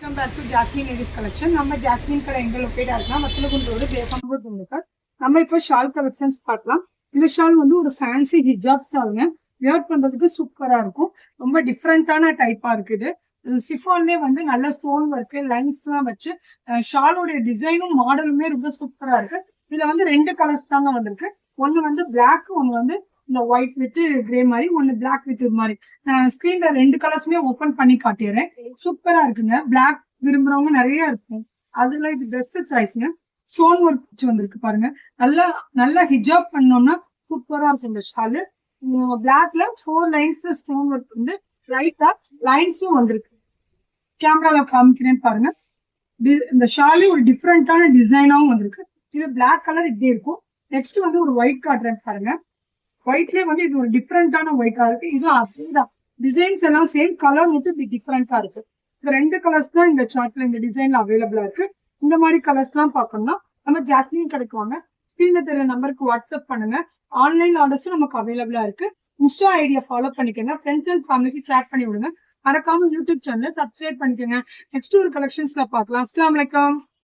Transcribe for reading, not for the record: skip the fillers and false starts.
Welcome back to Jasmine ladies collection. நம்ம Jasmine கடை எங்க லொக்கேட்டா இருக்குன்னா வத்தலகுண்ட் ரோடு பேப்பம்பூர் துண்டுக்கர். நம்ம இப்போ ஷால் கலெக்ஷன்ஸ் பார்க்கலாம். இந்த ஷால் வந்து ஒரு ஃபேன்சி ஹிஜாப் ஷாலுங்க. வியர் பண்றதுக்கு சூப்பரா இருக்கும். ரொம்ப டிஃப்ரெண்டான டைப்பா இருக்குது. சிஃபான்லேயே வந்து நல்ல ஸ்டோன் ஒர்க் லைன்ஸ் எல்லாம் வச்சு ஷாலோடைய டிசைனும் மாடலுமே ரொம்ப சூப்பரா இருக்கு. இதுல வந்து 2 கலர்ஸ் தாங்க வந்திருக்கு. ஒன்னு வந்து பிளாக், ஒன்னு வந்து இந்த ஒயிட் வித் கிரே மாதிரி, ஒன்னு பிளாக் வித் மாதிரி. ஸ்கிரீன்ல 2 கலர்ஸுமே ஓபன் பண்ணி காட்டிடுறேன். சூப்பரா இருக்குங்க. பிளாக் விரும்புறவங்க நிறைய இருக்கும். அதுல இது பெஸ்ட் சாய்ஸ்ங்க. ஸ்டோன் ஒர்க் வச்சு வந்திருக்கு பாருங்க. நல்லா ஹிஜாப் பண்ணோம்னா சூப்பரா இருக்கும் இந்த ஷாலு. பிளாக்ல 4 லைன்ஸ் ஸ்டோன் ஒர்க் வந்து லைட்டா லைன்ஸும் வந்திருக்கு. கேமரால காமிக்கிறேன் பாருங்க. இந்த ஷாலு ஒரு டிஃப்ரெண்டான டிசைனாவும் வந்திருக்கு. இது பிளாக் கலர் இப்படி இருக்கும். நெக்ஸ்ட் வந்து ஒரு ஒயிட் காட்டுறேன் பாருங்க. ஒயிட்லயே வந்து இது ஒரு டிஃப்ரெண்டான ஒயிட்டா இருக்கு. இது அப்படிதான் டிசைன்ஸ் எல்லாம் சேம், கலர் மட்டும் இப்படி டிஃப்ரெண்டா இருக்கு. இந்த 2 கலர்ஸ் தான் இந்த சார்ட்ல இந்த டிசைன்ல அவைலபிளா இருக்கு. இந்த மாதிரி கலர்ஸ் எல்லாம் பார்க்கணும்னா நம்ம ஜாஸ்மின் கிடைக்குவாங்க. ஸ்கிரீன்ல தெரியற நம்பருக்கு வாட்ஸ்அப் பண்ணுங்க. ஆன்லைன் ஆர்டர்ஸும் நமக்கு அவைலபிளா இருக்கு. இன்ஸ்டா ஐடியா ஃபாலோ பண்ணிக்கோங்க. ஃப்ரெண்ட்ஸ் அண்ட் ஃபேமிலிக்கு ஷேர் பண்ணி விடுங்க. மறக்காம யூடியூப் சேனலை சப்ஸ்கிரைப் பண்ணிக்கோங்க. நெக்ஸ்ட் ஒரு கலெக்ஷன்ஸ்ல பார்க்கலாம். அஸ்ஸலாமு அலைக்கும்.